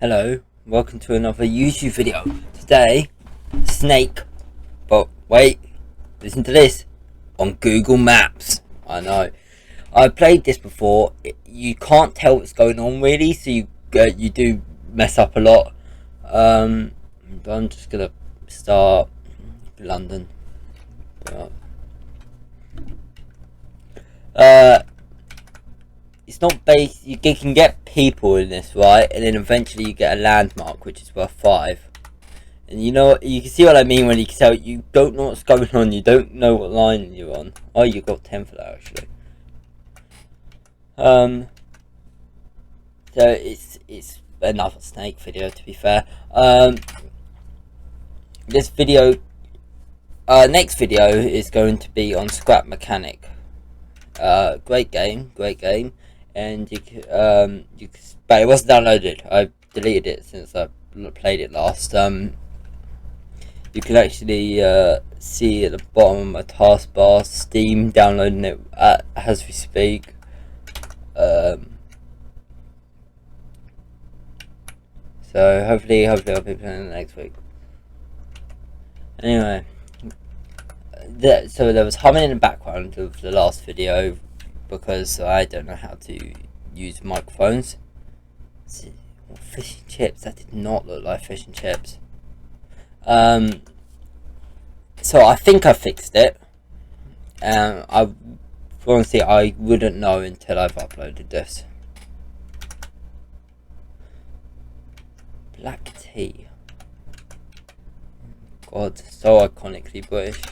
Hello, welcome to another YouTube video. Today, Snake, but wait, listen to this, on Google Maps. I know, I played this before. You can't tell what's going on really, so you do mess up a lot. But I'm just gonna start London. It's not based. You can get people in this, right? And then eventually you get a landmark, which is worth 5. And you can see what I mean when you can tell you don't know what's going on. You don't know what line you're on. Oh, you got 10 for that actually. So it's another Snake video, to be fair. This video, next video is going to be on Scrap Mechanic. Great game, and but it wasn't downloaded. I deleted it since I played it last. You can actually see at the bottom of my taskbar Steam downloading it as we speak. So hopefully I'll be playing it next week. Anyway, so there was humming in the background of the last video because I don't know how to use microphones. Fish and chips, that did not look like fish and chips. So I think I fixed it. Honestly, I wouldn't know until I've uploaded this. Black tea. God, so iconically British.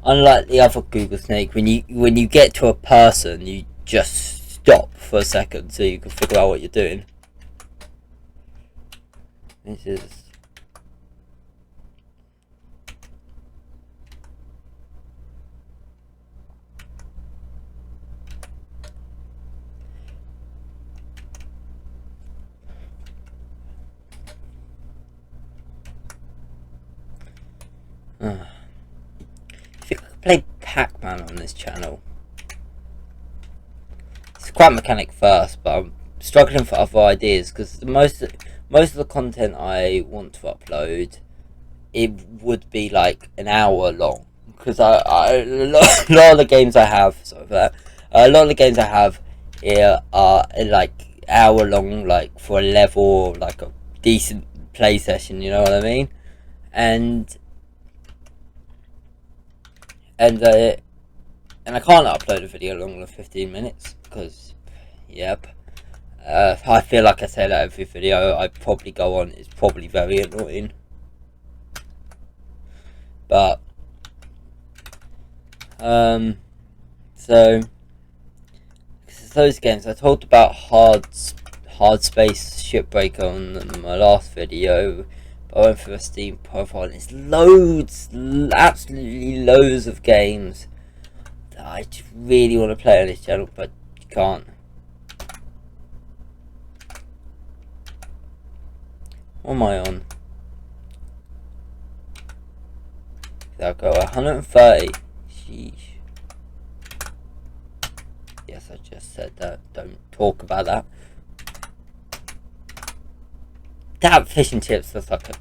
Unlike the other Google Snake, when you get to a person, you just stop for a second so you can figure out what you're doing. This is if you could play Pac-Man on this channel. Scrap Mechanic first, but I'm struggling for other ideas because most of the content I want to upload, it would be like an hour long because a lot of the games I have, a lot of the games I have here are like hour long, like for a level or like a decent play session. You know what I mean? And I can't upload a video longer than 15 minutes because, yep. I feel like I say that every video I probably go on. It's probably very annoying. But, so, those games, I talked about Hard Space Shipbreaker on my last video. I went through a Steam profile and it's loads, absolutely loads of games that I just really want to play on this channel, but you can't. What am I on? I'll go 130. Sheesh. Yes, I just said that. Don't talk about that. That fish and chips looks like a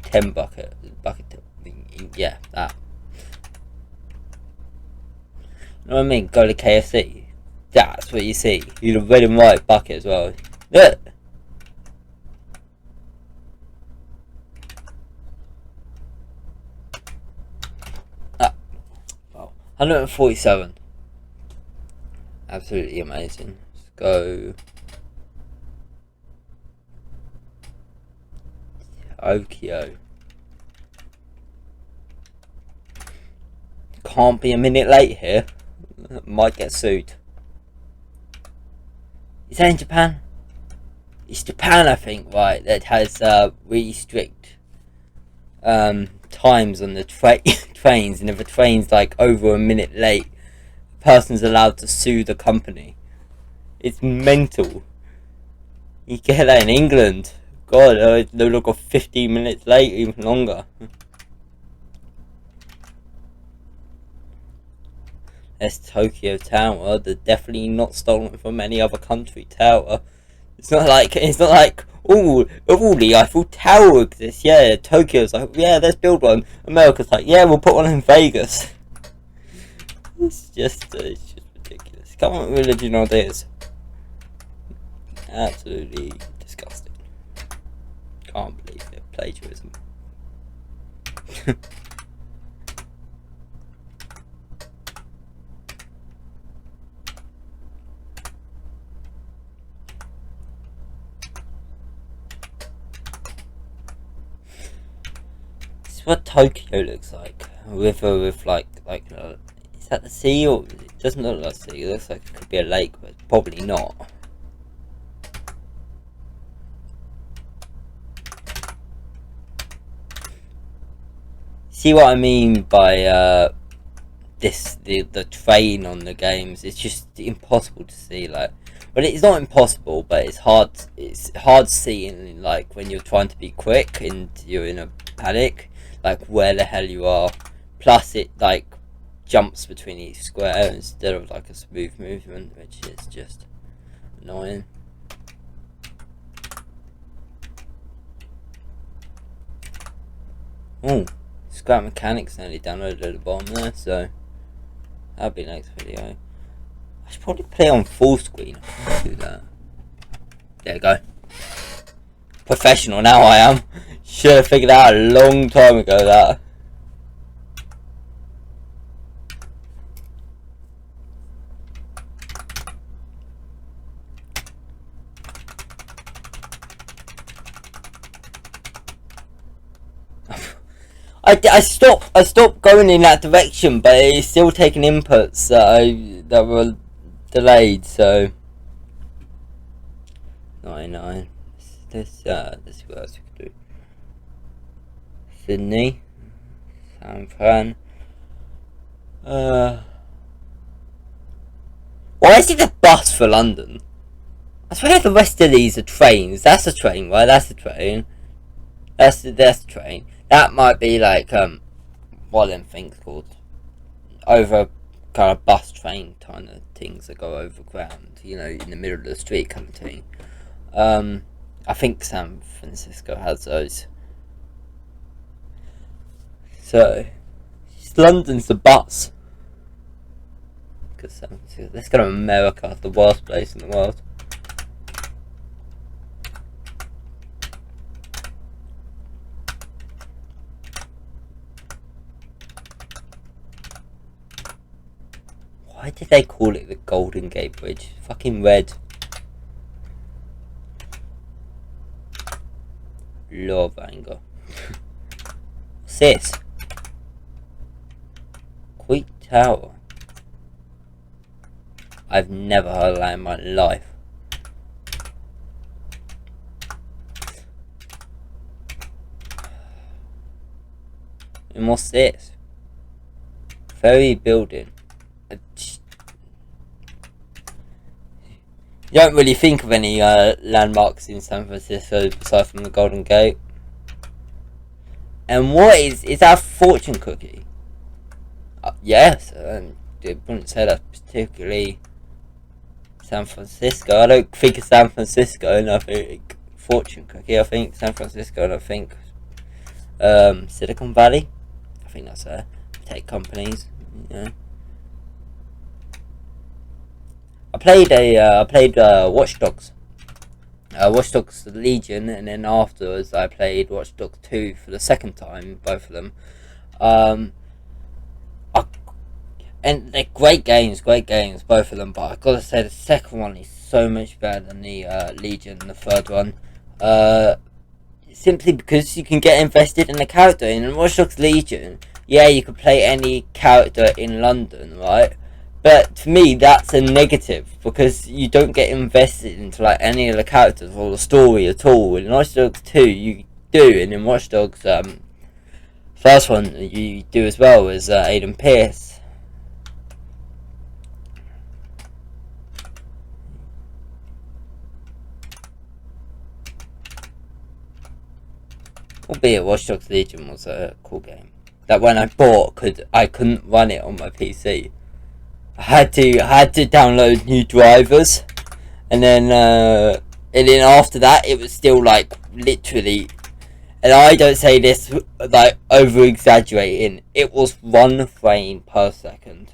10 bucket. Yeah, that. You know what I mean? Go to KFC. That's what you see. You need a red and white bucket as well. Look. Well, 147. Absolutely amazing. Let's go. Okio. Can't be a minute late here. Might get sued. Is that in Japan? It's Japan, I think, right, that has really strict times on the trains, and if a train's like over a minute late, the person's allowed to sue the company. It's mental. You get that in England. God, they look 15 minutes late, even longer. That's Tokyo Tower. They're definitely not stolen from any other country tower. It's not like oh, all the Eiffel Tower exists. Yeah, Tokyo's like, yeah, let's build one. America's like, yeah, we'll put one in Vegas. It's just ridiculous. Come on, religion ideas. Absolutely disgusting. Can't believe it. Plagiarism. This is what Tokyo looks like. With like is that the sea, or it doesn't look like the sea? It looks like it could be a lake, but it's probably not. See what I mean by the train on the games? It's just impossible to see. Like, but it's not impossible, but it's hard. It's hard seeing, like, when you're trying to be quick and you're in a panic, like where the hell you are. Plus, it like jumps between each square instead of like a smooth movement, which is just annoying. Oh, Scrap Mechanics nearly downloaded at the bottom there, so that'll be next video. I should probably play on full screen. I can do that. There you go. Professional now I am. Should have figured out a long time ago that. I stopped going in that direction, but it's still taking inputs that were delayed. So 99. This is what else we could do. Sydney, San Fran. Why is it a bus for London? I swear the rest of these are trains. That's a train, right? That's a train. That's the train. That might be like what them things called, over kind of bus train kind of things that go over ground, you know, in the middle of the street kind of thing. I think San Francisco has those. So London's the bus. Because San Francisco, let's go to America, the worst place in the world. Why did they call it the Golden Gate Bridge? Fucking red. Love anger. What's this? Queen Tower. I've never heard of that in my life. And what's this? Ferry building. You don't really think of any landmarks in San Francisco aside from the Golden Gate. And what is that a fortune cookie? Yes, I wouldn't say that's particularly San Francisco. I don't think of San Francisco and I think fortune cookie. I think San Francisco and I think Silicon Valley. I think that's tech companies. Yeah. I played Watch Dogs. Watch Dogs Legion, and then afterwards I played Watch Dogs 2 for the second time, both of them. And they're great games, both of them, but I've got to say the second one is so much better than the Legion, the third one. Simply because you can get invested in the character. In Watch Dogs Legion, yeah, you could play any character in London, right? But to me, that's a negative, because you don't get invested into like any of the characters or the story at all. In Watch Dogs 2, you do, and in Watch Dogs first one, you do as well as Aiden Pierce. Albeit Watch Dogs Legion was a cool game that when I bought, I couldn't run it on my PC. I had to download new drivers, and then and then after that it was still like literally, and I don't say this like over exaggerating, it was 1 frame per second.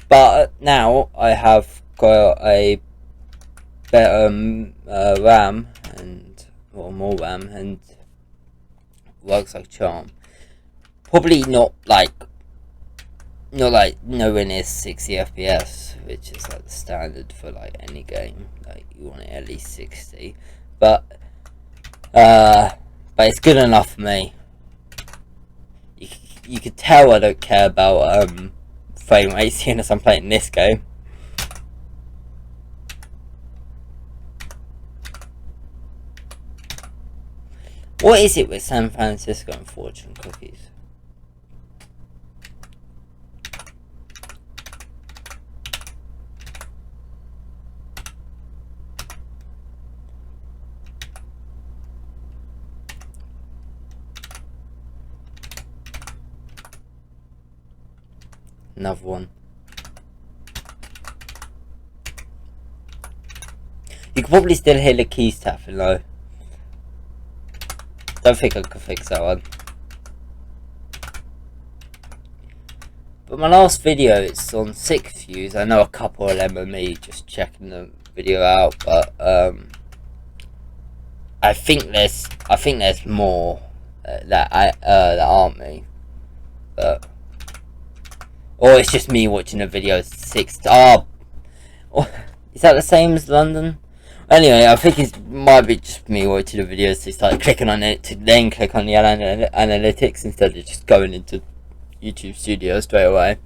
But now I have got a better RAM and more RAM, and works like charm. Probably not like nowhere near 60 FPS, which is like the standard for like any game. Like you want it at least 60, but it's good enough for me. You could tell I don't care about frame rate, seeing as I'm playing this game. What is it with San Francisco and fortune cookies? Another one. You can probably still hear the keys tapping though. Don't think I could fix that one. But my last video, it's on 6 views. I know a couple of them are me just checking the video out, but I think there's more that aren't me. But or it's just me watching a video 6. Oh, is that the same as London? Anyway, I think it might be just me watching the video, so start clicking on it to then click on the analytics instead of just going into YouTube Studio straight away.